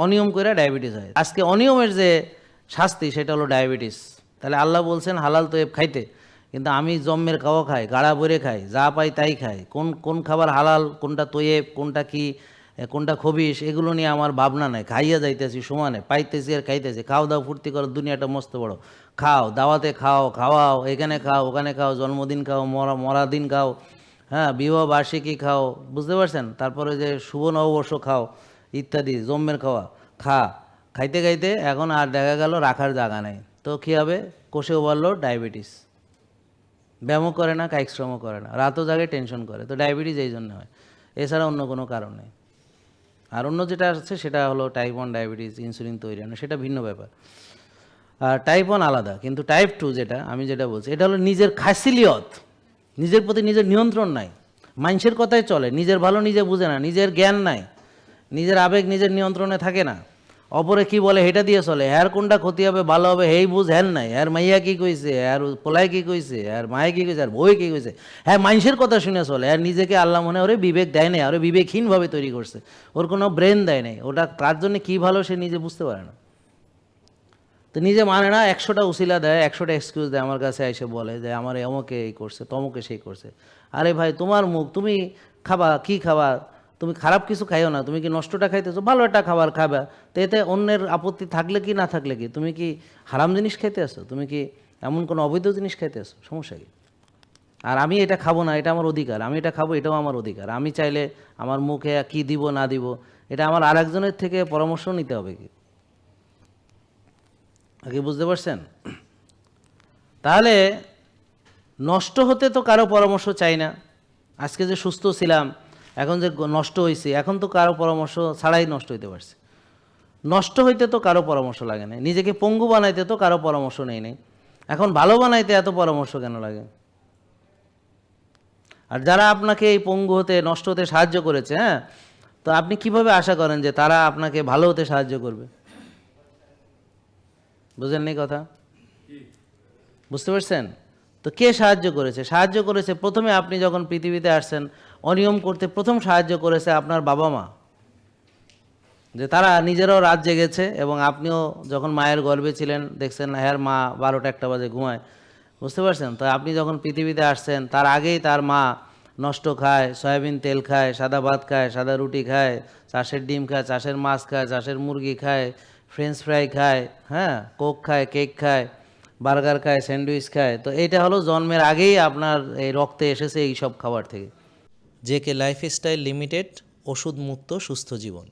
অনিয়ম করে ডায়াবেটিস হয়। আজকে অনিয়মের যে শাস্তি সেটা হলো ডায়াবেটিস। তাহলে আল্লাহ বলছেন হালাল তৈব খাইতে, কিন্তু আমি জম্মের খাওয়া খাই, গাড়া ভরে খাই, যা পাই তাই খাই। কোন কোন খাবার হালাল, কোনটা তৈব, কোনটা কি, কোনটা খবিস, এগুলো নিয়ে আমার ভাবনা নাই। খাইয়া যাইতেছি সমানে, পাইতেছি আর খাইতেছি। খাও দাও ফুর্তি করো, দুনিয়াটা মস্ত বড়। খাও, দাওয়াতে খাও, খাওয়াও, এখানে খাও, ওখানে খাও, জন্মদিন খাও, মরা দিন খাও, হ্যাঁ, বিবাহ বার্ষিকী খাও, বুঝতে পারছেন? তারপরে যে শুভ নববর্ষ খাও, ইত্যাদি জম্মের খাওয়া খাইতে খাইতে এখন আর দেখা গেল রাখার জায়গা নেই। তো কী হবে? কোষে ওভারলোড, ডায়াবেটিস। ব্যায়ামও করে না, কায়িক শ্রমও করে না, রাতও জাগে, টেনশন করে। তো ডায়াবেটিস এই জন্য হয়, এছাড়া অন্য কোনো কারণ নেই। আর অন্য যেটা আছে সেটা হলো টাইপ 1 ডায়াবেটিস, ইনসুলিন তৈরি হয় না, সেটা ভিন্ন ব্যাপার। আর টাইপ 1 আলাদা, কিন্তু টাইপ 2 যেটা আমি যেটা বলছি, এটা হলো নিজের খাসিলিয়ত, নিজের প্রতি নিজের নিয়ন্ত্রণ নাই, মানুষের কথাই চলে, নিজের ভালো নিজে বুঝে না, নিজের জ্ঞান নাই, নিজের আবেগ নিজের নিয়ন্ত্রণে থাকে না, অপরে কি বলে হেটা দিয়ে চলে। হ্যার কোনটা ক্ষতি হবে ভালো হবে হেই বুঝ হ্যার নাই। হ্যার মাইয়া কি কইছে, হ্যার পোলায় কি কইছে, হ্যার মায়ে কি কইছে, আর বই কি কইছে, হ্যাঁ মানুষের কথা শুনে চলে। আর নিজেকে আল্লাহ মনে ওরে বিবেক দেয় নাই, ওরে বিবেকহীনভাবে তৈরি করছে, ওর কোনো ব্রেন দেয় নাই, ওটা কার জন্য কী ভালো সে নিজে বুঝতে পারে না। তো নিজে মানে না, 100টা উসিলা দেয়, 100টা এক্সকিউজ দেয়, আমার কাছে এসে বলে যে আমার অমুকে এই করছে, তমুকে সেই করছে। আরে ভাই, তোমার মুখ, তুমি খাবা কি খাবা, তুমি খারাপ কিছু খাইও না, তুমি কি নষ্টটা খাইতেছো, ভালো একটা খাবার খাবা। তো এতে অন্যের আপত্তি থাকলে কি না থাকলে কি, তুমি কি হারাম জিনিস খাইতে আসো, তুমি কি এমন কোনো অবৈধ জিনিস খাইতে আসো, সমস্যা কি? আর আমি এটা খাবো না, এটা আমার অধিকার, আমি এটা খাবো, এটাও আমার অধিকার। আমি চাইলে আমার মুখে কি দিব না দিব, এটা আমার আরেকজনের থেকে পরামর্শ নিতে হবে কি, আগে বুঝতে পারছেন? তাহলে নষ্ট হতে তো কারো পরামর্শ চাই না। আজকে যে সুস্থ ছিলাম, এখন যে নষ্ট হয়েছে, এখন তো কারো পরামর্শ ছাড়াই নষ্ট হইতে পারছে। নষ্ট হইতে তো কারো পরামর্শ লাগে না, নিজেকে পঙ্গু বানাইতে তো কারো পরামর্শ নেই নেই, এখন ভালো বানাইতে এত পরামর্শ কেন লাগে? আর যারা আপনাকে এই পঙ্গু হতে, নষ্ট হতে সাহায্য করেছে, হ্যাঁ, তো আপনি কিভাবে আশা করেন যে তারা আপনাকে ভালো হতে সাহায্য করবে? বুঝেননি কথা? বুঝতে পারছেন? তো কে সাহায্য করেছে? সাহায্য করেছে প্রথমে আপনি যখন পৃথিবীতে আসছেন, অনিয়ম করতে প্রথম সাহায্য করেছে আপনার বাবা মা, যে তারা নিজেরাও রাত জেগেছে, এবং আপনিও যখন মায়ের গর্ভে ছিলেন দেখছেন হ্যাঁ মা 12টা 1টা বাজে ঘুমায়, বুঝতে পারছেন? তো আপনি যখন পৃথিবীতে আসছেন তার আগেই তার মা নষ্ট খায়, সয়াবিন তেল খায়, সাদা ভাত খায়, সাদা রুটি খায়, চাষের ডিম খায়, চাষের মাছ খায়, চাষের মুরগি খায়, ফ্রেঞ্চ ফ্রাই খায়, হ্যাঁ, কোক খায়, কেক খায়, বার্গার খায়, স্যান্ডউইচ খায়। তো এইটা হলো জন্মের আগেই আপনার এই রক্তে এসেছে এই সব খাবার থেকে। জেকে লাইফস্টাইল লিমিটেড, ওষুধ মুক্ত সুস্থ জীবন।